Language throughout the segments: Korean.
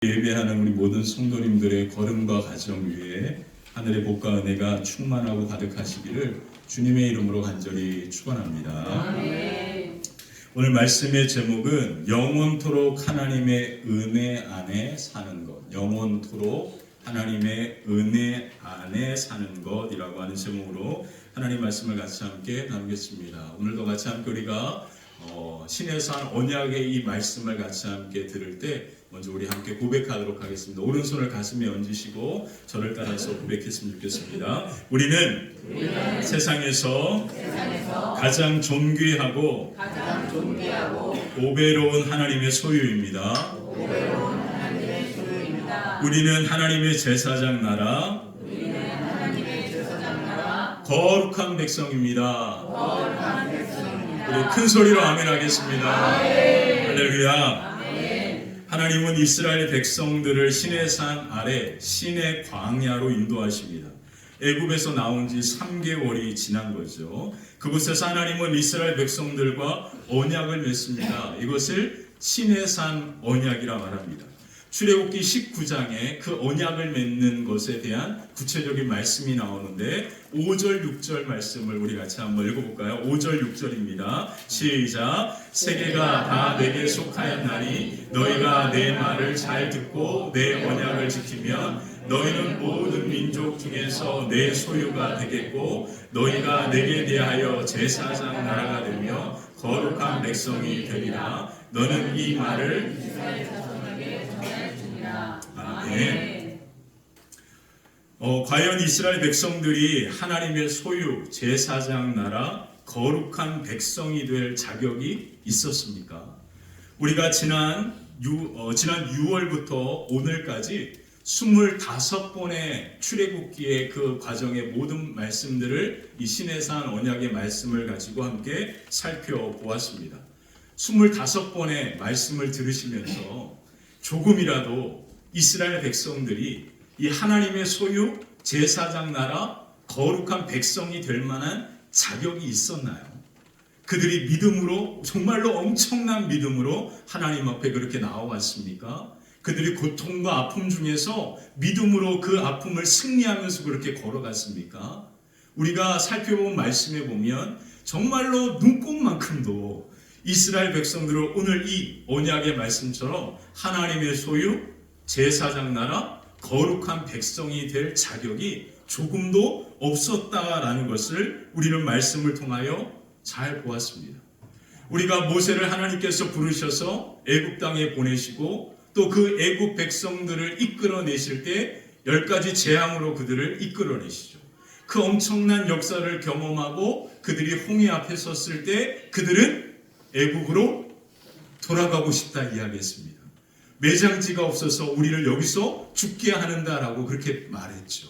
예배하는 우리 모든 성도님들의 걸음과 가정 위에 하늘의 복과 은혜가 충만하고 가득하시기를 주님의 이름으로 간절히 축원합니다. 아멘. 오늘 말씀의 제목은 영원토록 하나님의 은혜 안에 사는 것, 영원토록 하나님의 은혜 안에 사는 것이라고 하는 제목으로 하나님 말씀을 같이 함께 나누겠습니다. 오늘도 같이 함께 우리가 신의 산 언약의 이 말씀을 같이 함께 들을 때 먼저 우리 함께 고백하도록 하겠습니다. 오른손을 가슴에 얹으시고 저를 따라서 고백했으면 좋겠습니다. 우리는 세상에서 가장 존귀하고 오배로운 하나님의 소유입니다. 우리는 하나님의 제사장 나라, 거룩한 백성입니다. 우리 큰 소리로 아멘 하겠습니다. 할렐루야. 하나님은 이스라엘 백성들을 시내 산 아래 시내 광야로 인도하십니다. 애굽에서 나온 지 3개월이 지난 거죠. 그곳에서 하나님은 이스라엘 백성들과 언약을 맺습니다. 이것을 시내 산 언약이라 말합니다. 출애굽기 19장에 그 언약을 맺는 것에 대한 구체적인 말씀이 나오는데 5절 6절 말씀을 우리 같이 한번 읽어볼까요? 5절 6절입니다. 시작. 세계가 다 내게 속하였나니 너희가 내 말을 잘 듣고 내 언약을 지키면 너희는 모든 민족 중에서 내 소유가 되겠고 너희가 내게 대하여 제사장 나라가 되며 거룩한 백성이 되리라. 너는 이 말을 아멘. 과연 이스라엘 백성들이 하나님의 소유, 제사장 나라, 거룩한 백성이 될 자격이 있었습니까? 우리가 지난 6월부터 오늘까지 25번의 출애굽기의 그 과정의 모든 말씀들을 이 시내산 언약의 말씀을 가지고 함께 살펴보았습니다. 25번의 말씀을 들으시면서 조금이라도 이스라엘 백성들이 이 하나님의 소유, 제사장 나라, 거룩한 백성이 될 만한 자격이 있었나요? 그들이 믿음으로, 정말로 엄청난 믿음으로 하나님 앞에 그렇게 나와왔습니까? 그들이 고통과 아픔 중에서 믿음으로 그 아픔을 승리하면서 그렇게 걸어갔습니까? 우리가 살펴본 말씀에 보면 정말로 눈꼽만큼도 이스라엘 백성들을 오늘 이 언약의 말씀처럼 하나님의 소유, 제사장 나라, 거룩한 백성이 될 자격이 조금도 없었다라는 것을 우리는 말씀을 통하여 잘 보았습니다. 우리가 모세를 하나님께서 부르셔서 애굽 땅에 보내시고 또 그 애굽 백성들을 이끌어내실 때 10가지 재앙으로 그들을 이끌어내시죠. 그 엄청난 역사를 경험하고 그들이 홍해 앞에 섰을 때 그들은 애굽으로 돌아가고 싶다 이야기했습니다. 매장지가 없어서 우리를 여기서 죽게 하는다라고 그렇게 말했죠.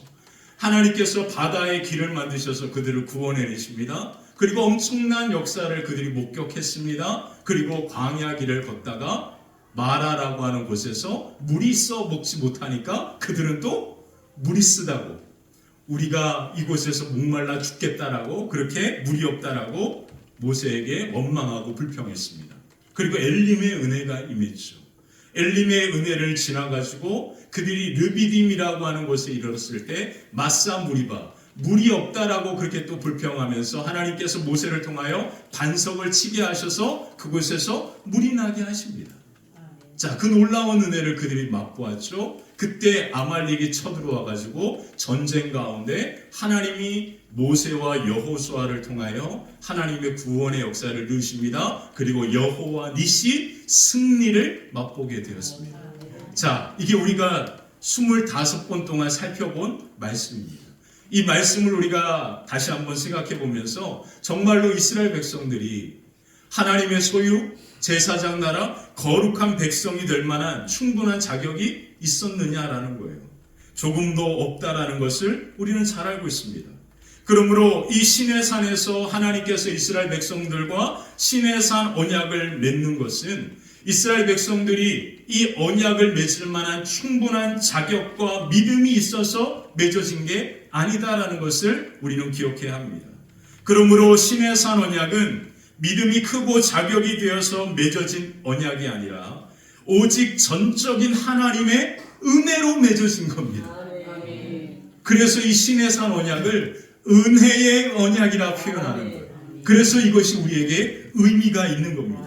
하나님께서 바다의 길을 만드셔서 그들을 구원해내십니다. 그리고 엄청난 역사를 그들이 목격했습니다. 그리고 광야 길을 걷다가 마라라고 하는 곳에서 물이 있어 먹지 못하니까 그들은 또 물이 쓰다고, 우리가 이곳에서 목말라 죽겠다라고, 그렇게 물이 없다라고 모세에게 원망하고 불평했습니다. 그리고 엘림의 은혜가 임했죠. 엘림의 은혜를 지나가지고 그들이 르비딤이라고 하는 곳에 이르렀을 때 마사 무리바, 물이 없다라고 그렇게 또 불평하면서 하나님께서 모세를 통하여 반석을 치게 하셔서 그곳에서 물이 나게 하십니다. 자, 그 놀라운 은혜를 그들이 맛보았죠. 그때 아말렉이 쳐들어와 가지고 전쟁 가운데 하나님이 모세와 여호수아를 통하여 하나님의 구원의 역사를 이루십니다. 그리고 여호와 니시 승리를 맛보게 되었습니다. 자, 이게 우리가 25번 동안 살펴본 말씀입니다. 이 말씀을 우리가 다시 한번 생각해 보면서 정말로 이스라엘 백성들이 하나님의 소유, 제사장 나라, 거룩한 백성이 될 만한 충분한 자격이 있었느냐라는 거예요. 조금도 없다라는 것을 우리는 잘 알고 있습니다. 그러므로 이 시내산에서 하나님께서 이스라엘 백성들과 시내산 언약을 맺는 것은 이스라엘 백성들이 이 언약을 맺을 만한 충분한 자격과 믿음이 있어서 맺어진 게 아니다라는 것을 우리는 기억해야 합니다. 그러므로 시내산 언약은 믿음이 크고 자격이 되어서 맺어진 언약이 아니라 오직 전적인 하나님의 은혜로 맺어진 겁니다. 그래서 이 시내산 언약을 은혜의 언약이라 표현하는 거예요. 그래서 이것이 우리에게 의미가 있는 겁니다.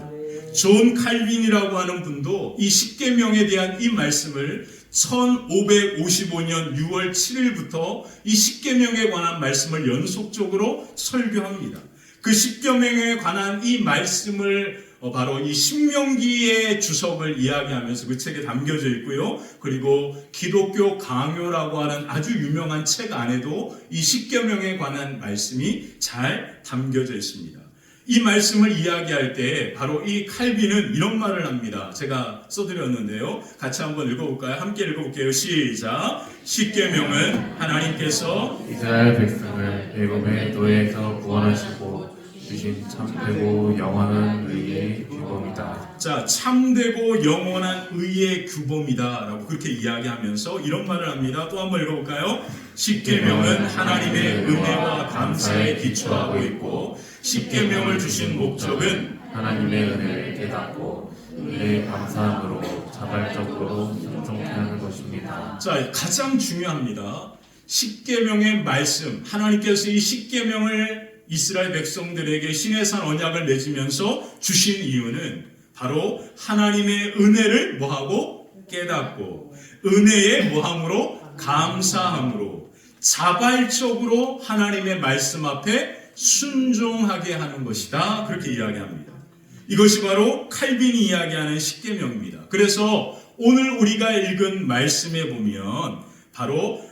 존 칼빈이라고 하는 분도 이 십계명에 대한 이 말씀을 1555년 6월 7일부터 이 십계명에 관한 말씀을 연속적으로 설교합니다. 그 십계명에 관한 이 말씀을 바로 이 신명기의 주석을 이야기하면서 그 책에 담겨져 있고요. 그리고 기독교 강요라고 하는 아주 유명한 책 안에도 이 십계명에 관한 말씀이 잘 담겨져 있습니다. 이 말씀을 이야기할 때 바로 이 칼빈은 이런 말을 합니다. 제가 써드렸는데요. 같이 한번 읽어볼까요? 함께 읽어볼게요. 시작. 십계명은 하나님께서 이스라엘 백성을 애굽의 노예에서 구원하시고 주신 참되고 영원한 의의 규범이다. 자, 참되고 영원한 의의 규범이다 라고 그렇게 이야기하면서 이런 말을 합니다. 또 한번 읽어볼까요? 십계명은 하나님의 은혜와 감사에 기초하고 있고 십계명을 주신 목적은 하나님의 은혜를 깨닫고 은혜에 감사함으로 자발적으로 순종케 하는 것입니다. 자, 가장 중요합니다. 십계명의 말씀, 하나님께서 이 십계명을 이스라엘 백성들에게 시내산 언약을 맺으면서 주신 이유는 바로 하나님의 은혜를 뭐하고 깨닫고 은혜의 뭐함으로 감사함으로 자발적으로 하나님의 말씀 앞에 순종하게 하는 것이다. 그렇게 이야기합니다. 이것이 바로 칼빈이 이야기하는 십계명입니다. 그래서 오늘 우리가 읽은 말씀에 보면 바로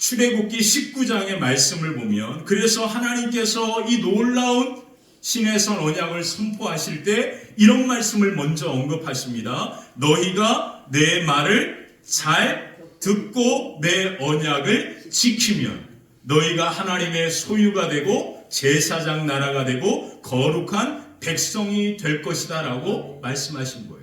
출애굽기 19장의 말씀을 보면 그래서 하나님께서 이 놀라운 시내산 언약을 선포하실 때 이런 말씀을 먼저 언급하십니다. 너희가 내 말을 잘 듣고 내 언약을 지키면 너희가 하나님의 소유가 되고 제사장 나라가 되고 거룩한 백성이 될 것이다 라고 말씀하신 거예요.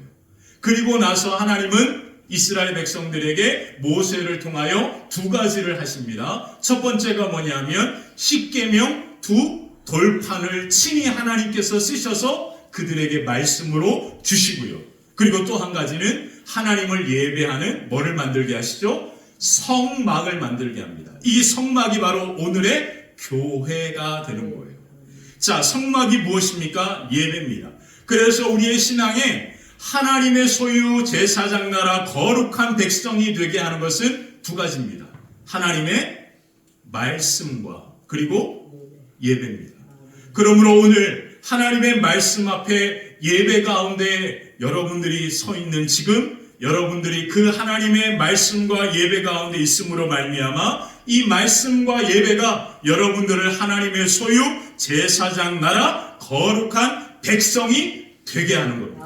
그리고 나서 하나님은 이스라엘 백성들에게 모세를 통하여 두 가지를 하십니다. 첫 번째가 뭐냐면 십계명 두 돌판을 친히 하나님께서 쓰셔서 그들에게 말씀으로 주시고요. 그리고 또 한 가지는 하나님을 예배하는 뭐를 만들게 하시죠? 성막을 만들게 합니다. 이 성막이 바로 오늘의 교회가 되는 거예요. 자, 성막이 무엇입니까? 예배입니다. 그래서 우리의 신앙에 하나님의 소유 제사장 나라 거룩한 백성이 되게 하는 것은 두 가지입니다. 하나님의 말씀과 그리고 예배입니다. 그러므로 오늘 하나님의 말씀 앞에 예배 가운데 여러분들이 서 있는 지금 여러분들이 그 하나님의 말씀과 예배 가운데 있음으로 말미암아 이 말씀과 예배가 여러분들을 하나님의 소유 제사장 나라 거룩한 백성이 되게 하는 겁니다.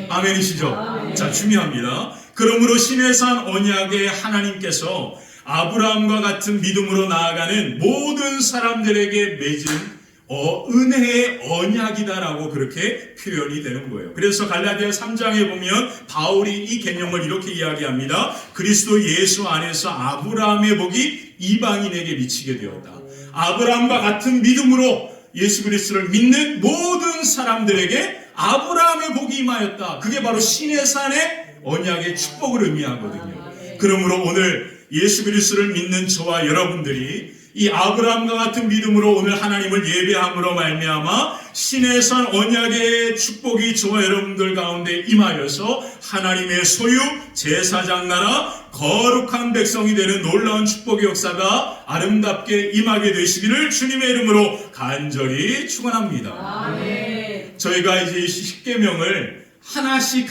아멘이시죠? 자, 중요합니다. 그러므로 시내산 언약의 하나님께서 아브라함과 같은 믿음으로 나아가는 모든 사람들에게 맺은 은혜의 언약이다라고 그렇게 표현이 되는 거예요. 그래서 갈라디아 3장에 보면 바울이 이 개념을 이렇게 이야기합니다. 그리스도 예수 안에서 아브라함의 복이 이방인에게 미치게 되었다. 아브라함과 같은 믿음으로 예수 그리스도를 믿는 모든 사람들에게 아브라함의 복이 임하였다. 그게 바로 시내산의 언약의 축복을 의미하거든요. 그러므로 오늘 예수 그리스도를 믿는 저와 여러분들이 이 아브라함과 같은 믿음으로 오늘 하나님을 예배함으로 말미암아 시내산 언약의 축복이 저와 여러분들 가운데 임하여서 하나님의 소유 제사장 나라 거룩한 백성이 되는 놀라운 축복의 역사가 아름답게 임하게 되시기를 주님의 이름으로 간절히 축원합니다. 아멘. 저희가 이제 십계명을 하나씩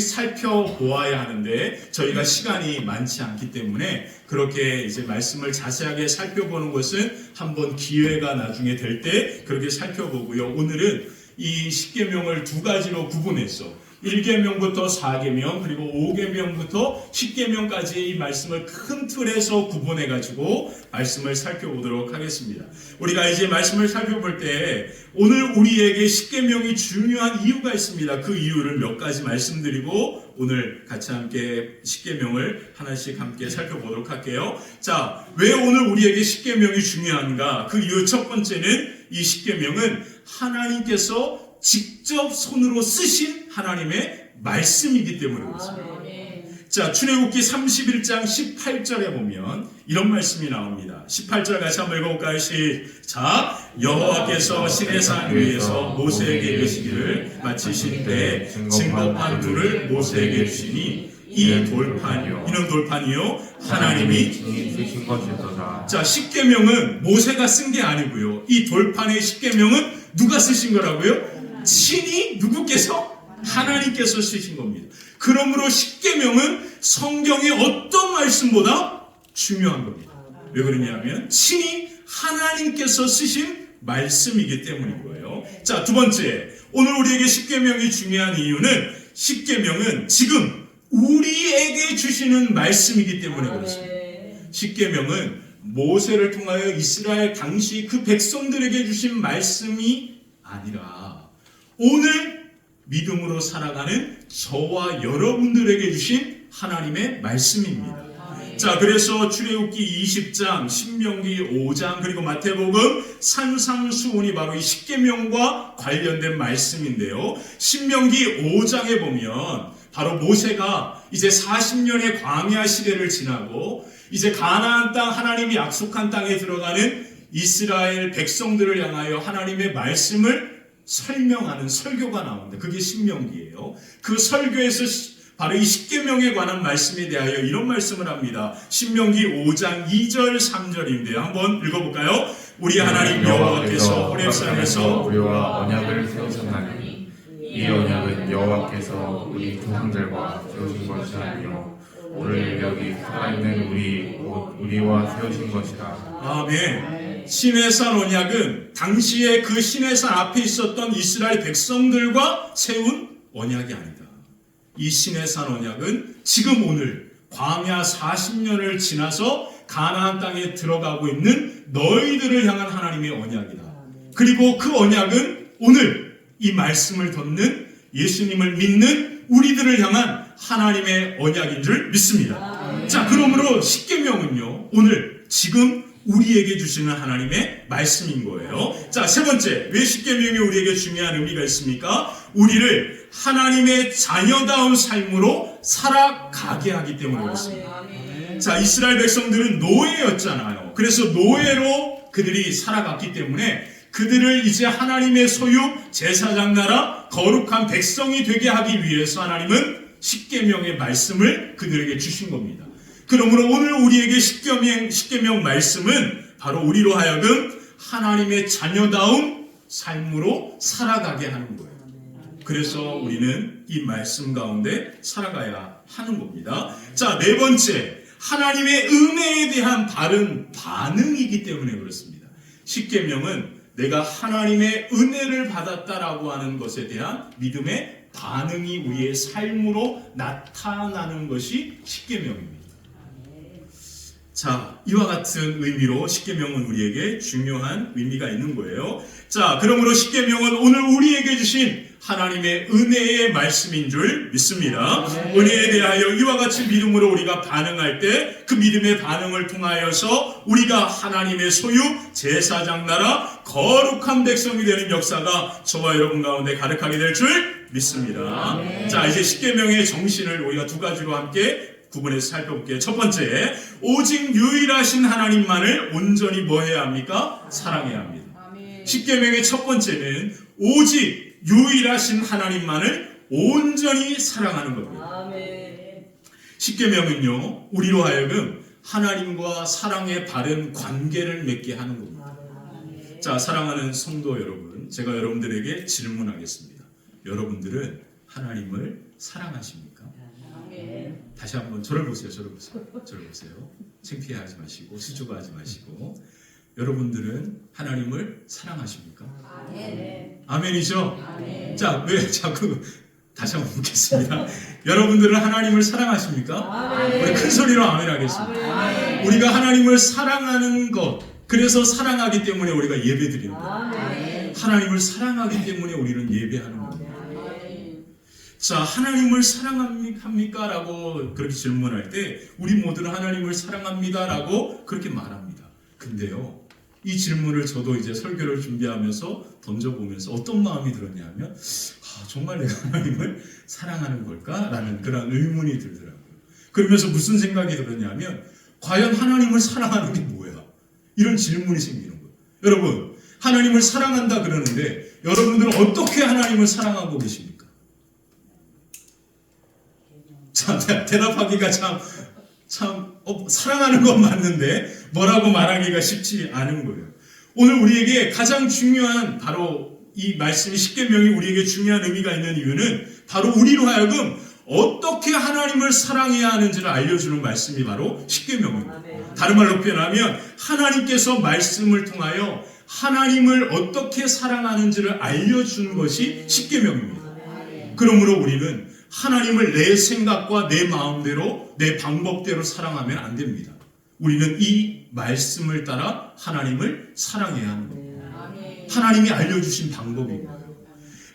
살펴보아야 하는데 저희가 시간이 많지 않기 때문에 그렇게 이제 말씀을 자세하게 살펴보는 것은 한번 기회가 나중에 될 때 그렇게 살펴보고요. 오늘은 이 십계명을 두 가지로 구분해서 1계명부터 4계명 그리고 5계명부터 10계명까지의 이 말씀을 큰 틀에서 구분해가지고 말씀을 살펴보도록 하겠습니다. 우리가 이제 말씀을 살펴볼 때 오늘 우리에게 10계명이 중요한 이유가 있습니다. 그 이유를 몇 가지 말씀드리고 오늘 같이 함께 10계명을 하나씩 함께 살펴보도록 할게요. 자, 왜 오늘 우리에게 10계명이 중요한가? 그 이유 첫 번째는 이 10계명은 하나님께서 직접 손으로 쓰신 하나님의 말씀이기 때문에 그렇습니다. 자, 출애굽기 31장 18절에 보면 이런 말씀이 나옵니다. 18절 같이 한번 읽어볼까요? 시작. 여호와께서 시내산 위에서 모세에게 이르시기를 마치신 때 증거판 둘을 모세에게 주시니 이 돌판, 이는 돌판이요 하나님이 친히 쓰신 것이도다. 자, 십계명은 모세가 쓴 게 아니고요. 이 돌판의 십계명은 누가 쓰신 거라고요? 친히 누구께서? 하나님께서 쓰신 겁니다. 그러므로 십계명은 성경의 어떤 말씀보다 중요한 겁니다. 왜 그러냐면 친히 하나님께서 쓰신 말씀이기 때문인 거예요. 자, 두 번째, 오늘 우리에게 십계명이 중요한 이유는 십계명은 지금 우리에게 주시는 말씀이기 때문에 그렇습니다. 십계명은 모세를 통하여 이스라엘 당시 그 백성들에게 주신 말씀이 아니라 오늘 믿음으로 살아가는 저와 여러분들에게 주신 하나님의 말씀입니다. 자, 그래서 출애굽기 20장, 신명기 5장, 그리고 마태복음 산상수훈이 바로 이 십계명과 관련된 말씀인데요. 신명기 5장에 보면 바로 모세가 이제 40년의 광야 시대를 지나고 이제 가나안 땅, 하나님이 약속한 땅에 들어가는 이스라엘 백성들을 향하여 하나님의 말씀을 설명하는 설교가 나옵니다. 그게 신명기예요. 그 설교에서 바로 이 십계명에 관한 말씀에 대하여 이런 말씀을 합니다. 신명기 5장 2절 3절인데요. 한번 읽어볼까요? 우리 하나님 여호와께서 호렙산에서 우리와 언약을 세우셨나니 이 언약은 여호와께서 우리 조상들과 세우신 것이 아니요 오늘 여기 살아있는 우리와 세우신 것이라. 아멘. 시내산 언약은 당시에 그 시내산 앞에 있었던 이스라엘 백성들과 세운 언약이 아니다. 이 시내산 언약은 지금 오늘 광야 40년을 지나서 가나안 땅에 들어가고 있는 너희들을 향한 하나님의 언약이다. 그리고 그 언약은 오늘 이 말씀을 듣는 예수님을 믿는 우리들을 향한 하나님의 언약인 줄 믿습니다. 자, 그러므로 십계명은요, 오늘 지금 우리에게 주시는 하나님의 말씀인 거예요. 자, 세 번째, 왜 십계명이 우리에게 중요한 의미가 있습니까? 우리를 하나님의 자녀다운 삶으로 살아가게 하기 때문에 그렇습니다. 자, 이스라엘 백성들은 노예였잖아요. 그래서 노예로 그들이 살아갔기 때문에 그들을 이제 하나님의 소유, 제사장 나라, 거룩한 백성이 되게 하기 위해서 하나님은 십계명의 말씀을 그들에게 주신 겁니다. 그러므로 오늘 우리에게 십계명 말씀은 바로 우리로 하여금 하나님의 자녀다운 삶으로 살아가게 하는 거예요. 그래서 우리는 이 말씀 가운데 살아가야 하는 겁니다. 자, 네 번째, 하나님의 은혜에 대한 바른 반응이기 때문에 그렇습니다. 십계명은 내가 하나님의 은혜를 받았다라고 하는 것에 대한 믿음의 반응이 우리의 삶으로 나타나는 것이 십계명입니다. 자, 이와 같은 의미로 십계명은 우리에게 중요한 의미가 있는 거예요. 자, 그러므로 십계명은 오늘 우리에게 주신 하나님의 은혜의 말씀인 줄 믿습니다. 은혜에 대하여 이와 같이 믿음으로 우리가 반응할 때 그 믿음의 반응을 통하여서 우리가 하나님의 소유, 제사장 나라, 거룩한 백성이 되는 역사가 저와 여러분 가운데 가득하게 될 줄 믿습니다. 자, 이제 십계명의 정신을 우리가 두 가지로 함께 구분해서 살펴볼게요. 첫 번째, 오직 유일하신 하나님만을 온전히 뭐 해야 합니까? 사랑해야 합니다. 십계명의 첫 번째는 오직 유일하신 하나님만을 온전히 사랑하는 겁니다. 십계명은요, 우리로 하여금 하나님과 사랑의 바른 관계를 맺게 하는 겁니다. 자, 사랑하는 성도 여러분, 제가 여러분들에게 질문하겠습니다. 여러분들은 하나님을 사랑하십니까? 다시 한번 저를 보세요. 저를 보세요. 창피해하지 마시고 수줍어하지 마시고. 여러분들은 하나님을 사랑하십니까? 아멘이죠? 아멘. 자, 왜 자꾸 다시 한번 묻겠습니다. 여러분들은 하나님을 사랑하십니까? 아멘. 우리 큰 소리로 아멘 하겠습니다. 아멘. 우리가 하나님을 사랑하는 것, 그래서 사랑하기 때문에 우리가 예배드리는 거예요. 하나님을 사랑하기 때문에 우리는 예배하는 겁니다. 자, 하나님을 사랑합니까? 라고 그렇게 질문할 때 우리 모두는 하나님을 사랑합니다 라고 그렇게 말합니다. 근데요, 이 질문을 저도 이제 설교를 준비하면서 던져보면서 어떤 마음이 들었냐면 정말 내가 하나님을 사랑하는 걸까라는 그런 의문이 들더라고요. 그러면서 무슨 생각이 들었냐면 과연 하나님을 사랑하는 게 뭐야? 이런 질문이 생기는 거예요. 여러분, 하나님을 사랑한다 그러는데 여러분들은 어떻게 하나님을 사랑하고 계십니까? 참 대답하기가 사랑하는 건 맞는데 뭐라고 말하기가 쉽지 않은 거예요. 오늘 우리에게 가장 중요한 바로 이 말씀이 십계명이 우리에게 중요한 의미가 있는 이유는 바로 우리로 하여금 어떻게 하나님을 사랑해야 하는지를 알려주는 말씀이 바로 십계명입니다. 다른 말로 표현하면 하나님께서 말씀을 통하여 하나님을 어떻게 사랑하는지를 알려준 것이 십계명입니다. 그러므로 우리는 하나님을 내 생각과 내 마음대로 내 방법대로 사랑하면 안 됩니다. 우리는 이 말씀을 따라 하나님을 사랑해야 하는 겁니다. 하나님이 알려주신 방법입니다.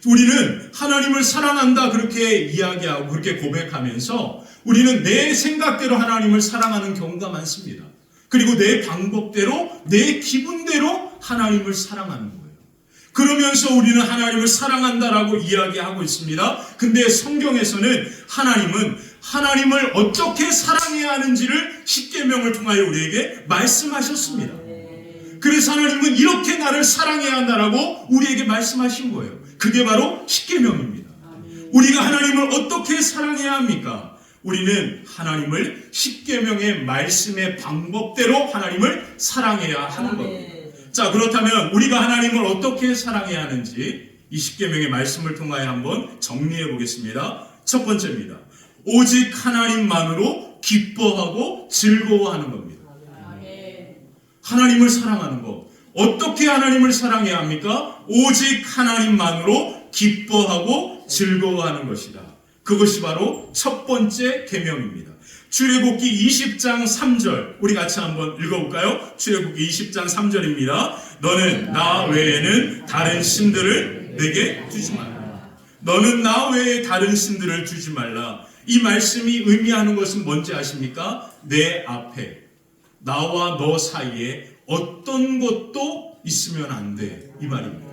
우리는 하나님을 사랑한다 그렇게 이야기하고 그렇게 고백하면서 우리는 내 생각대로 하나님을 사랑하는 경우가 많습니다. 그리고 내 방법대로 내 기분대로 하나님을 사랑하는 거예요. 그러면서 우리는 하나님을 사랑한다라고 이야기하고 있습니다. 근데 성경에서는 하나님은 하나님을 어떻게 사랑해야 하는지를 십계명을 통하여 우리에게 말씀하셨습니다. 그래서 하나님은 이렇게 나를 사랑해야 한다라고 우리에게 말씀하신 거예요. 그게 바로 십계명입니다. 우리가 하나님을 어떻게 사랑해야 합니까? 우리는 하나님을 십계명의 말씀의 방법대로 하나님을 사랑해야 하는 겁니다. 자, 그렇다면 우리가 하나님을 어떻게 사랑해야 하는지 이 십계명의 말씀을 통하여 한번 정리해 보겠습니다. 첫 번째입니다. 오직 하나님만으로 기뻐하고 즐거워하는 겁니다. 하나님을 사랑하는 것. 어떻게 하나님을 사랑해야 합니까? 오직 하나님만으로 기뻐하고 즐거워하는 것이다. 그것이 바로 첫 번째 계명입니다. 출애굽기 20장 3절 우리 같이 한번 읽어볼까요? 출애굽기 20장 3절입니다. 너는 나 외에는 다른 신들을 내게 두지 말라. 너는 나 외에 다른 신들을 두지 말라. 이 말씀이 의미하는 것은 뭔지 아십니까? 내 앞에 나와 너 사이에 어떤 것도 있으면 안 돼. 이 말입니다.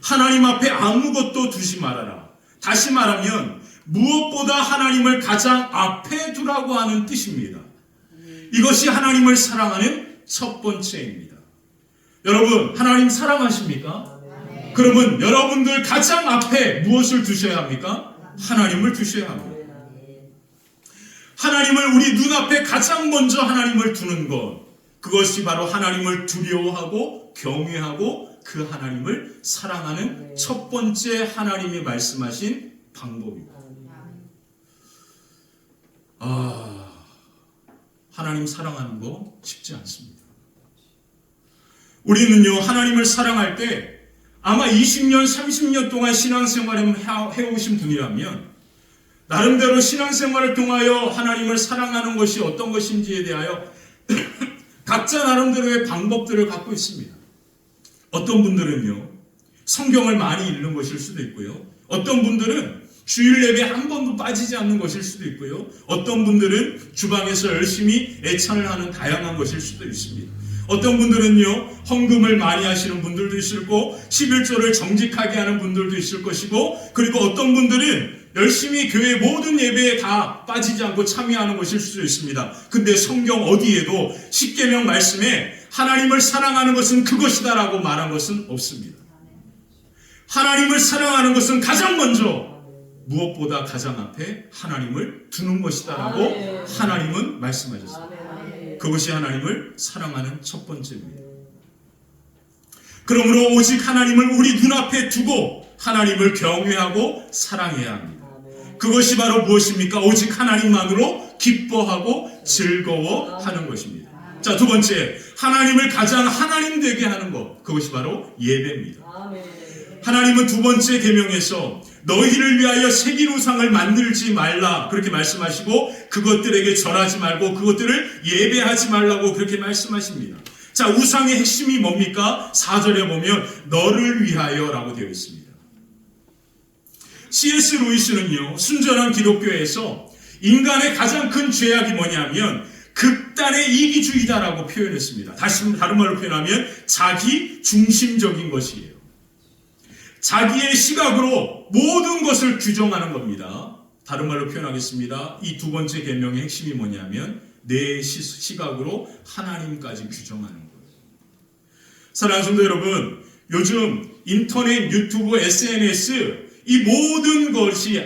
하나님 앞에 아무것도 두지 말아라. 다시 말하면 무엇보다 하나님을 가장 앞에 두라고 하는 뜻입니다. 이것이 하나님을 사랑하는 첫 번째입니다. 여러분, 하나님 사랑하십니까? 그러면 여러분들 가장 앞에 무엇을 두셔야 합니까? 하나님을 두셔야 합니다. 하나님을 우리 눈앞에 가장 먼저 하나님을 두는 것, 그것이 바로 하나님을 두려워하고 경외하고 그 하나님을 사랑하는 첫 번째 하나님이 말씀하신 방법입니다. 하나님 사랑하는 거 쉽지 않습니다. 우리는요, 하나님을 사랑할 때 아마 20년, 30년 동안 신앙생활을 해오신 분이라면 나름대로 신앙생활을 통하여 하나님을 사랑하는 것이 어떤 것인지에 대하여 각자 나름대로의 방법들을 갖고 있습니다. 어떤 분들은요, 성경을 많이 읽는 것일 수도 있고요. 어떤 분들은 주일 예배 한 번도 빠지지 않는 것일 수도 있고요. 어떤 분들은 주방에서 열심히 애찬을 하는 다양한 것일 수도 있습니다. 어떤 분들은요, 헌금을 많이 하시는 분들도 있을 거고 11조를 정직하게 하는 분들도 있을 것이고, 그리고 어떤 분들은 열심히 교회 모든 예배에 다 빠지지 않고 참여하는 것일 수도 있습니다. 근데 성경 어디에도 십계명 말씀에 하나님을 사랑하는 것은 그것이다라고 말한 것은 없습니다. 하나님을 사랑하는 것은 가장 먼저 무엇보다 가장 앞에 하나님을 두는 것이다라고 하나님은 말씀하셨습니다. 그것이 하나님을 사랑하는 첫 번째입니다. 그러므로 오직 하나님을 우리 눈앞에 두고 하나님을 경외하고 사랑해야 합니다. 그것이 바로 무엇입니까? 오직 하나님만으로 기뻐하고 즐거워하는 것입니다. 자, 두 번째, 하나님을 가장 하나님 되게 하는 것, 그것이 바로 예배입니다. 하나님은 두 번째 계명에서 너희를 위하여 새긴 우상을 만들지 말라 그렇게 말씀하시고, 그것들에게 절하지 말고 그것들을 예배하지 말라고 그렇게 말씀하십니다. 자, 우상의 핵심이 뭡니까? 4절에 보면 너를 위하여 라고 되어 있습니다. C.S. 루이스는요, 순전한 기독교에서 인간의 가장 큰 죄악이 뭐냐면 극단의 이기주의다라고 표현했습니다. 다른 말로 표현하면 자기 중심적인 것이에요. 자기의 시각으로 모든 것을 규정하는 겁니다. 다른 말로 표현하겠습니다. 이 두 번째 계명의 핵심이 뭐냐면 내 시각으로 하나님까지 규정하는 거예요. 사랑하는 성도 여러분, 요즘 인터넷, 유튜브, SNS 이 모든 것이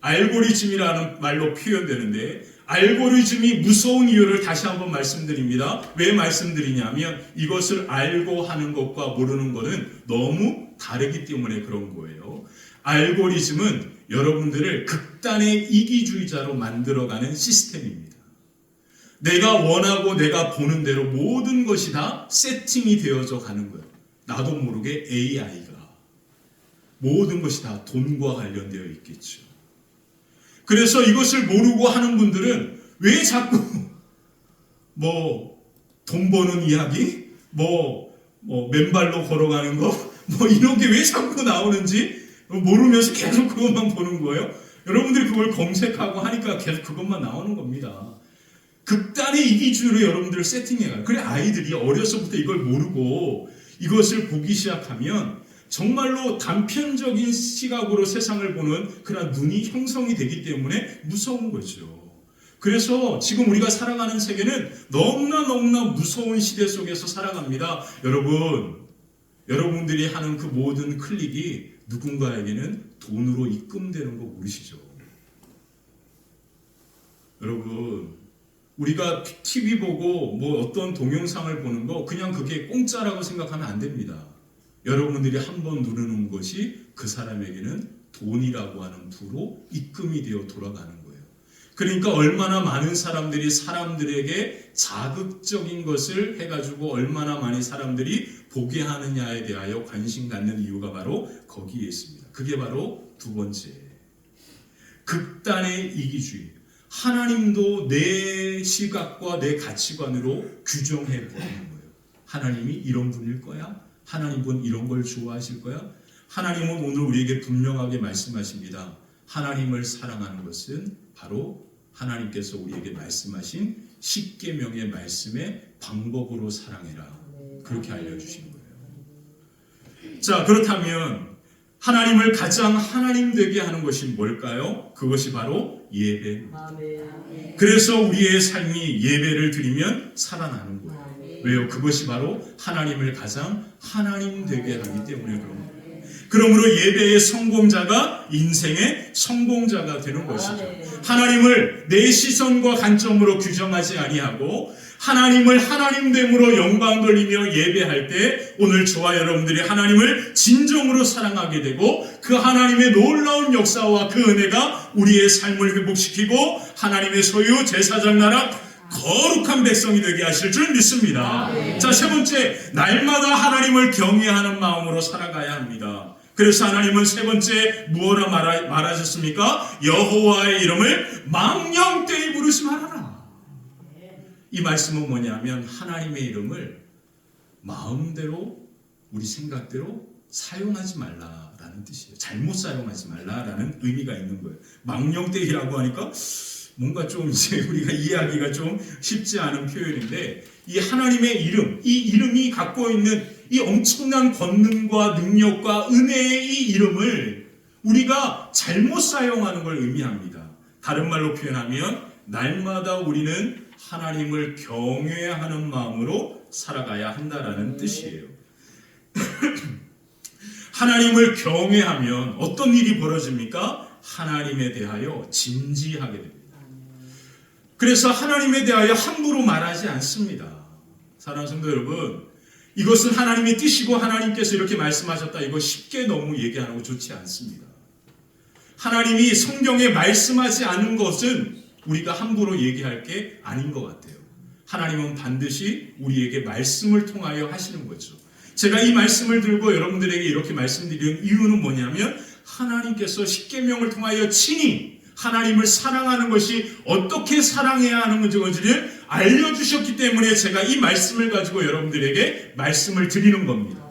알고리즘이라는 말로 표현되는데, 알고리즘이 무서운 이유를 다시 한번 말씀드립니다. 왜 말씀드리냐면 이것을 알고 하는 것과 모르는 것은 너무 다르기 때문에 그런 거예요. 알고리즘은 여러분들을 극단의 이기주의자로 만들어가는 시스템입니다. 내가 원하고 내가 보는 대로 모든 것이 다 세팅이 되어져 가는 거예요. 나도 모르게 AI가 모든 것이 다 돈과 관련되어 있겠죠. 그래서 이것을 모르고 하는 분들은 왜 자꾸 돈 버는 이야기, 맨발로 걸어가는 거, 이런 게 왜 자꾸 나오는지 모르면서 계속 그것만 보는 거예요. 여러분들이 그걸 검색하고 하니까 계속 그것만 나오는 겁니다. 극단의 이기주의로 여러분들을 세팅해가요. 그래 아이들이 어려서부터 이걸 모르고 이것을 보기 시작하면 정말로 단편적인 시각으로 세상을 보는 그런 눈이 형성이 되기 때문에 무서운 거죠. 그래서 지금 우리가 살아가는 세계는 너무나 무서운 시대 속에서 살아갑니다. 여러분들이 하는 그 모든 클릭이 누군가에게는 돈으로 입금되는 거 모르시죠? 여러분, 우리가 TV 보고 어떤 동영상을 보는 거 그냥 그게 공짜라고 생각하면 안 됩니다. 여러분들이 한번 누르는 것이 그 사람에게는 돈이라고 하는 부로 입금이 되어 돌아가는 거예요. 그러니까 얼마나 많은 사람들에게 자극적인 것을 해가지고 얼마나 많은 사람들이 보게 하느냐에 대하여 관심 갖는 이유가 바로 거기에 있습니다. 그게 바로 두 번째, 극단의 이기주의. 하나님도 내 시각과 내 가치관으로 규정해 버리는 거예요. 하나님이 이런 분일 거야? 하나님은 이런 걸 좋아하실 거야? 하나님은 오늘 우리에게 분명하게 말씀하십니다. 하나님을 사랑하는 것은 바로 하나님께서 우리에게 말씀하신 십계명의 말씀의 방법으로 사랑해라. 그렇게 알려주신 거예요. 자, 그렇다면 하나님을 가장 하나님 되게 하는 것이 뭘까요? 그것이 바로 예배입니다. 그래서 우리의 삶이 예배를 드리면 살아나는 거예요. 왜요? 그것이 바로 하나님을 가장 하나님 되게 하기 때문에 그런 거예요. 그러므로 예배의 성공자가 인생의 성공자가 되는 것이죠. 하나님을 내 시선과 관점으로 규정하지 아니하고 하나님을 하나님됨으로 영광 돌리며 예배할 때 오늘 저와 여러분들이 하나님을 진정으로 사랑하게 되고 그 하나님의 놀라운 역사와 그 은혜가 우리의 삶을 회복시키고 하나님의 소유 제사장 나라 거룩한 백성이 되게 하실 줄 믿습니다. 자, 세 번째, 날마다 하나님을 경외하는 마음으로 살아가야 합니다. 그래서 하나님은 세 번째 무엇라 말하셨습니까? 여호와의 이름을 망령되이 부르지 말아라. 이 말씀은 뭐냐면 하나님의 이름을 마음대로 우리 생각대로 사용하지 말라라는 뜻이에요. 잘못 사용하지 말라라는 의미가 있는 거예요. 망령되이라고 하니까 뭔가 좀 이제 우리가 이해하기가 좀 쉽지 않은 표현인데 이 하나님의 이름, 이 이름이 갖고 있는 이 엄청난 권능과 능력과 은혜의 이 이름을 우리가 잘못 사용하는 걸 의미합니다. 다른 말로 표현하면 날마다 우리는 하나님을 경외하는 마음으로 살아가야 한다라는 뜻이에요. 하나님을 경외하면 어떤 일이 벌어집니까? 하나님에 대하여 진지하게 됩니다. 그래서 하나님에 대하여 함부로 말하지 않습니다. 사랑하는 성도 여러분, 이것은 하나님의 뜻이고 하나님께서 이렇게 말씀하셨다. 이거 쉽게 너무 얘기하는 거 좋지 않습니다. 하나님이 성경에 말씀하지 않은 것은 우리가 함부로 얘기할 게 아닌 것 같아요. 하나님은 반드시 우리에게 말씀을 통하여 하시는 거죠. 제가 이 말씀을 들고 여러분들에게 이렇게 말씀드리는 이유는 뭐냐면 하나님께서 십계명을 통하여 친히 하나님을 사랑하는 것이 어떻게 사랑해야 하는 건지를 알려주셨기 때문에 제가 이 말씀을 가지고 여러분들에게 말씀을 드리는 겁니다.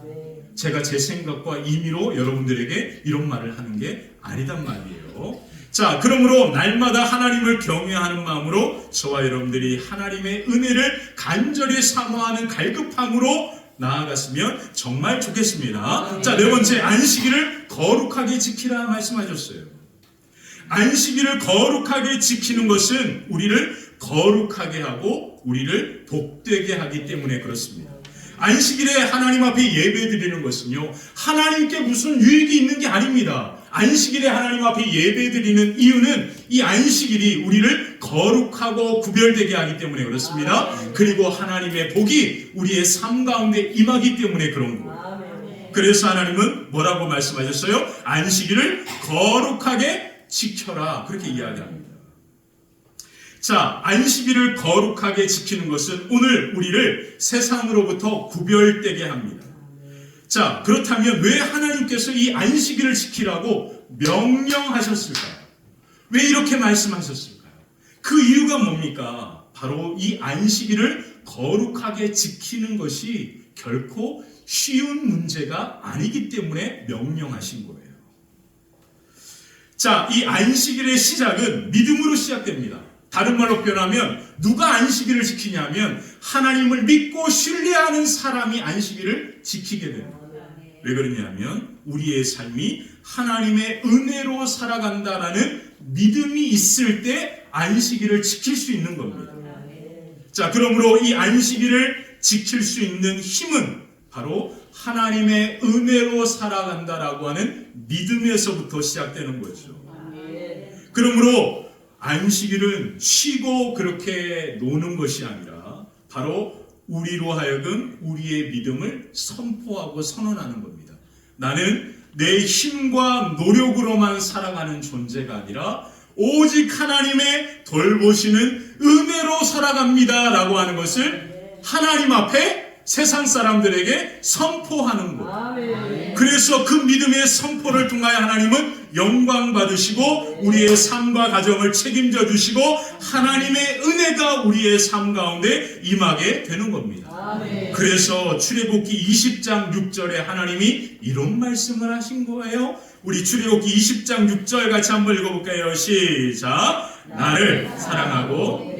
제가 제 생각과 임의로 여러분들에게 이런 말을 하는 게 아니단 말이에요. 자, 그러므로 날마다 하나님을 경외하는 마음으로 저와 여러분들이 하나님의 은혜를 간절히 사모하는 갈급함으로 나아갔으면 정말 좋겠습니다. 자, 네 번째, 안식일을 거룩하게 지키라 말씀하셨어요. 안식일을 거룩하게 지키는 것은 우리를 거룩하게 하고 우리를 복되게 하기 때문에 그렇습니다. 안식일에 하나님 앞에 예배 드리는 것은요, 하나님께 무슨 유익이 있는 게 아닙니다. 안식일에 하나님 앞에 예배 드리는 이유는 이 안식일이 우리를 거룩하고 구별되게 하기 때문에 그렇습니다. 그리고 하나님의 복이 우리의 삶 가운데 임하기 때문에 그런 거예요. 그래서 하나님은 뭐라고 말씀하셨어요? 안식일을 거룩하게 지켜라, 그렇게 이야기합니다. 자, 안식일을 거룩하게 지키는 것은 오늘 우리를 세상으로부터 구별되게 합니다. 자, 그렇다면 왜 하나님께서 이 안식일을 지키라고 명령하셨을까요? 왜 이렇게 말씀하셨을까요? 그 이유가 뭡니까? 바로 이 안식일을 거룩하게 지키는 것이 결코 쉬운 문제가 아니기 때문에 명령하신 거예요. 자, 이 안식일의 시작은 믿음으로 시작됩니다. 다른 말로 표현하면 누가 안식일을 지키냐면 하나님을 믿고 신뢰하는 사람이 안식일을 지키게 됩니다. 왜 그러냐면 우리의 삶이 하나님의 은혜로 살아간다라는 믿음이 있을 때 안식일을 지킬 수 있는 겁니다. 자, 그러므로 이 안식일을 지킬 수 있는 힘은 바로 하나님의 은혜로 살아간다라고 하는 믿음에서부터 시작되는 거죠. 그러므로 안식일은 쉬고 그렇게 노는 것이 아니라 바로 우리로 하여금 우리의 믿음을 선포하고 선언하는 겁니다. 나는 내 힘과 노력으로만 살아가는 존재가 아니라 오직 하나님의 돌보시는 은혜로 살아갑니다 라고 하는 것을 하나님 앞에 세상 사람들에게 선포하는 것. 그래서 그 믿음의 선포를 통하여 하나님은 영광 받으시고 우리의 삶과 가정을 책임져 주시고 하나님의 은혜가 우리의 삶 가운데 임하게 되는 겁니다. 그래서 출애굽기 20장 6절에 하나님이 이런 말씀을 하신 거예요. 우리 출애굽기 20장 6절 같이 한번 읽어볼까요? 시작. 나를 사랑하고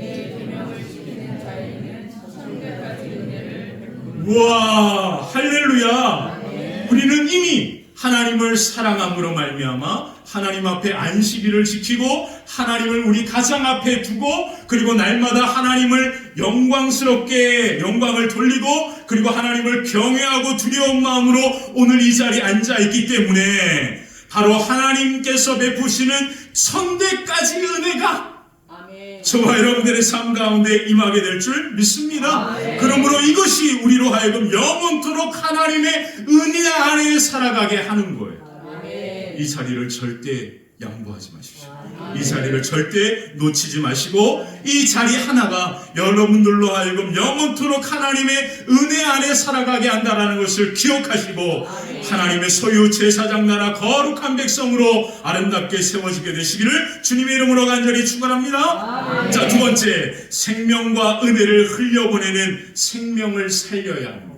우와, 할렐루야. 우리는 이미 하나님을 사랑함으로 말미암아 하나님 앞에 안식일을 지키고 하나님을 우리 가장 앞에 두고 그리고 날마다 하나님을 영광스럽게 영광을 돌리고 그리고 하나님을 경외하고 두려운 마음으로 오늘 이 자리에 앉아있기 때문에 바로 하나님께서 베푸시는 천대까지 은혜가 저와 여러분들의 삶 가운데 임하게 될 줄 믿습니다. 그러므로 이것이 우리로 하여금 영원토록 하나님의 은혜 안에 살아가게 하는 거예요. 이 자리를 절대 양보하지 마십시오. 이 자리를 절대 놓치지 마시고 이 자리 하나가 여러분들로 하여금 영원토록 하나님의 은혜 안에 살아가게 한다는 것을 기억하시고 하나님의 소유 제사장 나라 거룩한 백성으로 아름답게 세워지게 되시기를 주님의 이름으로 간절히 축원합니다. 자, 두 번째, 생명과 은혜를 흘려보내는 생명을 살려야 합니다.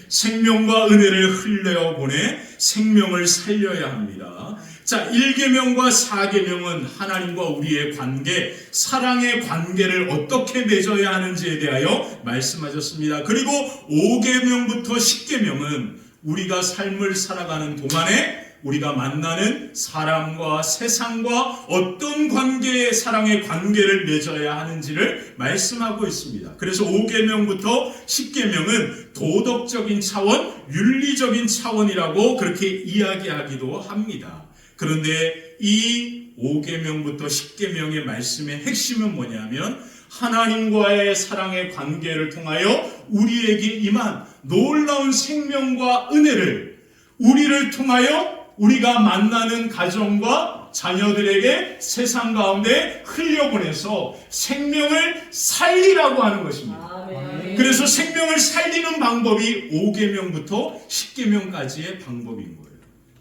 생명과 은혜를 흘려보내 생명을 살려야 합니다. 자, 1계명과 4계명은 하나님과 우리의 관계, 사랑의 관계를 어떻게 맺어야 하는지에 대하여 말씀하셨습니다. 그리고 5계명부터 10계명은 우리가 삶을 살아가는 동안에 우리가 만나는 사람과 세상과 어떤 관계의 사랑의 관계를 맺어야 하는지를 말씀하고 있습니다. 그래서 5계명부터 10계명은 도덕적인 차원, 윤리적인 차원이라고 그렇게 이야기하기도 합니다. 그런데 이 5계명부터 10계명의 말씀의 핵심은 뭐냐면 하나님과의 사랑의 관계를 통하여 우리에게 임한 놀라운 생명과 은혜를 우리를 통하여 우리가 만나는 가정과 자녀들에게 세상 가운데 흘려보내서 생명을 살리라고 하는 것입니다. 그래서 생명을 살리는 방법이 5계명부터 10계명까지의 방법인 거예요.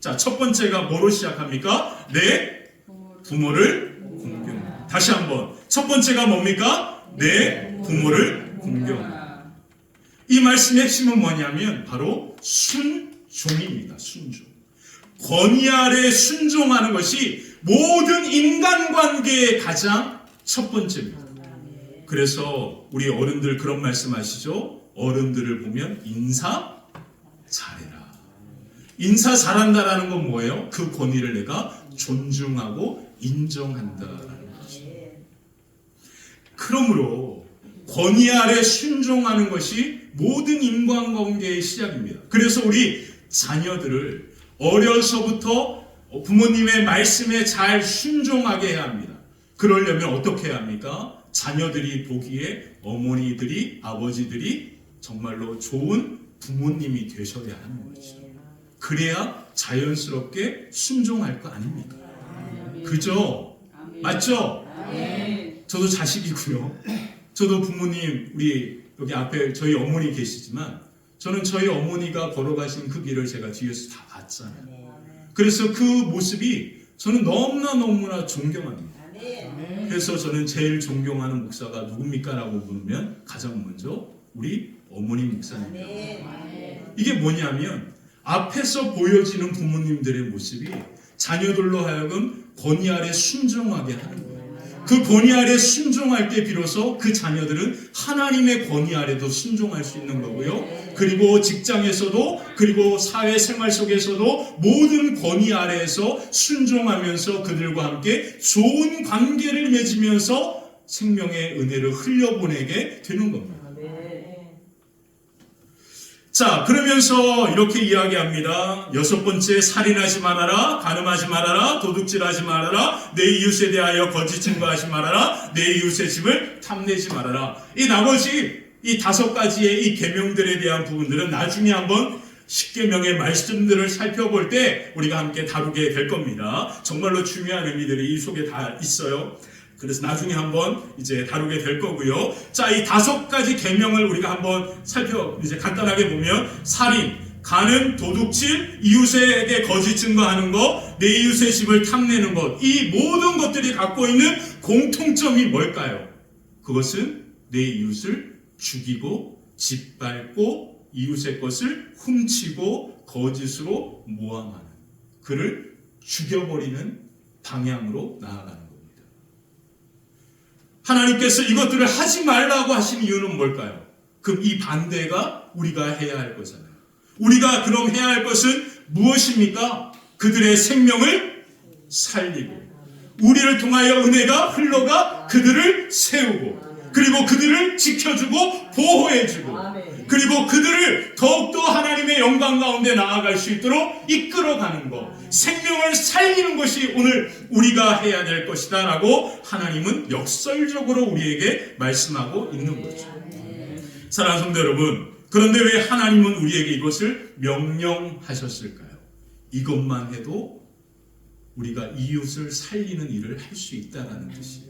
자, 첫 번째가 뭐로 시작합니까? 내 부모를 공경하라. 다시 한번. 첫 번째가 뭡니까? 내 부모를 공경하라. 이 말씀의 핵심은 뭐냐면 바로 순종입니다. 순종. 권위 아래 순종하는 것이 모든 인간관계의 가장 첫 번째입니다. 그래서 우리 어른들 그런 말씀하시죠. 어른들을 보면 인사 잘해라. 인사 잘한다라는 건 뭐예요? 그 권위를 내가 존중하고 인정한다라는 거죠. 그러므로 권위 아래 순종하는 것이 모든 인간관계의 시작입니다. 그래서 우리 자녀들을 어려서부터 부모님의 말씀에 잘 순종하게 해야 합니다. 그러려면 어떻게 해야 합니까? 자녀들이 보기에 어머니들이, 아버지들이 정말로 좋은 부모님이 되셔야 하는 거죠. 그래야 자연스럽게 순종할 거 아닙니까? 그죠? 맞죠? 저도 자식이고요. 저도 부모님, 우리 여기 앞에 저희 어머니 계시지만 저는 저희 어머니가 걸어가신 그 길을 제가 뒤에서 다 봤잖아요. 그래서 그 모습이 저는 너무나 존경합니다. 그래서 저는 제일 존경하는 목사가 누굽니까? 라고 물으면 가장 먼저 우리 어머니 목사님입니다. 이게 뭐냐면 앞에서 보여지는 부모님들의 모습이 자녀들로 하여금 권위 아래 순종하게 하는 거예요. 그 권위 아래 순종할 때 비로소 그 자녀들은 하나님의 권위 아래도 순종할 수 있는 거고요. 그리고 직장에서도, 그리고 사회생활 속에서도 모든 권위 아래에서 순종하면서 그들과 함께 좋은 관계를 맺으면서 생명의 은혜를 흘려보내게 되는 겁니다. 자, 그러면서 이렇게 이야기합니다. 6번째, 살인하지 말아라, 간음하지 말아라, 도둑질하지 말아라, 내 이웃에 대하여 거짓 증거하지 말아라, 내 이웃의 집을 탐내지 말아라. 이 나머지 이 5가지의 이 계명들에 대한 부분들은 나중에 한번 10계명의 말씀들을 살펴볼 때 우리가 함께 다루게 될 겁니다. 정말로 중요한 의미들이 이 속에 다 있어요. 그래서 나중에 한번 이제 다루게 될 거고요. 자, 이 5가지 계명을 우리가 한번 이제 간단하게 보면 살인, 간음, 도둑질, 이웃에게 거짓 증거하는 것, 내 이웃의 집을 탐내는 것, 이 모든 것들이 갖고 있는 공통점이 뭘까요? 그것은 내 이웃을 죽이고 짓밟고 이웃의 것을 훔치고 거짓으로 모함하는, 그를 죽여버리는 방향으로 나아가는 겁니다. 하나님께서 이것들을 하지 말라고 하신 이유는 뭘까요? 그럼 이 반대가 우리가 해야 할 거잖아요. 우리가 그럼 해야 할 것은 무엇입니까? 그들의 생명을 살리고 우리를 통하여 은혜가 흘러가 그들을 세우고 그리고 그들을 지켜주고 보호해주고 그리고 그들을 더욱더 하나님의 영광 가운데 나아갈 수 있도록 이끌어가는 것, 생명을 살리는 것이 오늘 우리가 해야 될 것이다 라고 하나님은 역설적으로 우리에게 말씀하고 있는 거죠. 사랑하는 성도 여러분, 그런데 왜 하나님은 우리에게 이것을 명령하셨을까요? 이것만 해도 우리가 이웃을 살리는 일을 할 수 있다는 뜻이에요.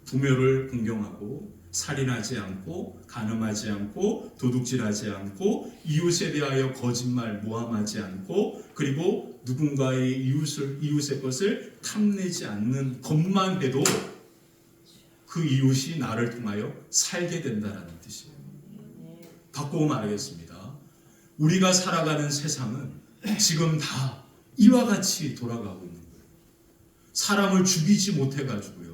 부모를 공경하고 살인하지 않고 간음하지 않고 도둑질하지 않고 이웃에 대하여 거짓말 모함하지 않고 그리고 누군가의 이웃의 것을 탐내지 않는 것만 해도 그 이웃이 나를 통하여 살게 된다는 뜻이에요. 바꾸고 말하겠습니다. 우리가 살아가는 세상은 지금 다 이와 같이 돌아가고 있는 거예요. 사람을 죽이지 못해가지고요.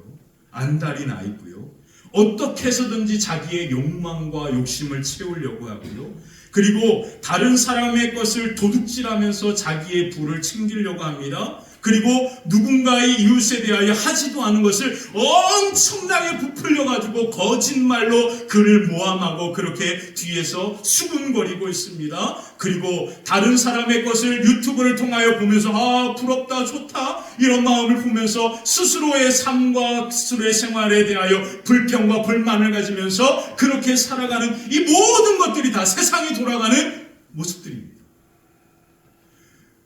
안달이 나 있고요. 어떻게 해서든지 자기의 욕망과 욕심을 채우려고 하고요. 그리고 다른 사람의 것을 도둑질하면서 자기의 부를 챙기려고 합니다. 그리고 누군가의 이웃에 대하여 하지도 않은 것을 엄청나게 부풀려가지고 거짓말로 그를 모함하고 그렇게 뒤에서 수군거리고 있습니다. 그리고 다른 사람의 것을 유튜브를 통하여 보면서 부럽다 좋다 이런 마음을 보면서 스스로의 삶과 스스로의 생활에 대하여 불평과 불만을 가지면서 그렇게 살아가는 이 모든 것들이 다 세상이 돌아가는 모습들입니다.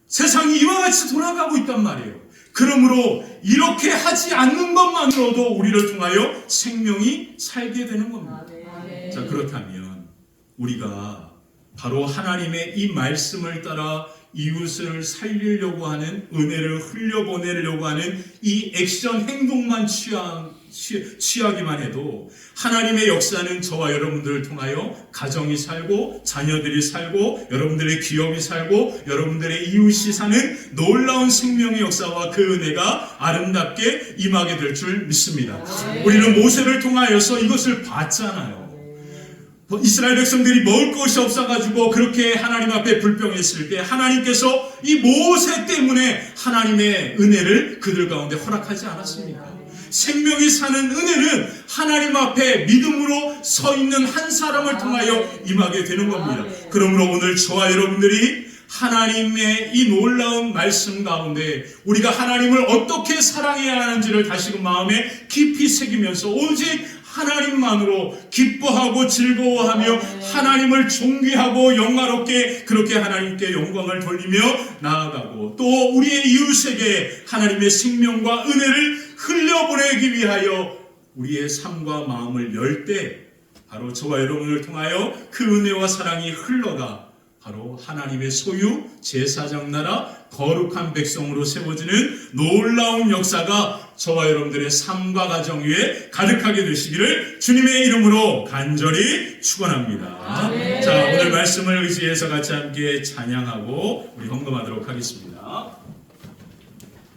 세상이 이와 같이 돌아가고 있단 말이에요. 그러므로 이렇게 하지 않는 것만으로도 우리를 통하여 생명이 살게 되는 겁니다. 자, 그렇다면 우리가 바로 하나님의 이 말씀을 따라 이웃을 살리려고 하는, 은혜를 흘려보내려고 하는 이 액션 행동만 취하기만 해도 하나님의 역사는 저와 여러분들을 통하여 가정이 살고 자녀들이 살고 여러분들의 기업이 살고 여러분들의 이웃이 사는 놀라운 생명의 역사와 그 은혜가 아름답게 임하게 될 줄 믿습니다. 우리는 모세를 통하여서 이것을 봤잖아요. 이스라엘 백성들이 먹을 것이 없어가지고 그렇게 하나님 앞에 불평했을 때 하나님께서 이 모세 때문에 하나님의 은혜를 그들 가운데 허락하지 않았습니까? 생명이 사는 은혜는 하나님 앞에 믿음으로 서 있는 한 사람을 통하여 임하게 되는 겁니다. 그러므로 오늘 저와 여러분들이 하나님의 이 놀라운 말씀 가운데 우리가 하나님을 어떻게 사랑해야 하는지를 다시금 마음에 깊이 새기면서 오직 하나님만으로 기뻐하고 즐거워하며 하나님을 존귀하고 영화롭게 그렇게 하나님께 영광을 돌리며 나아가고 또 우리의 이웃에게 하나님의 생명과 은혜를 흘려보내기 위하여 우리의 삶과 마음을 열 때 바로 저와 여러분을 통하여 그 은혜와 사랑이 흘러가 바로 하나님의 소유 제사장 나라 거룩한 백성으로 세워지는 놀라운 역사가 저와 여러분들의 삶과 가정 위에 가득하게 되시기를 주님의 이름으로 간절히 축원합니다. 자, 오늘 말씀을 의지해서 같이 함께 찬양하고 우리 헌금하도록 하겠습니다.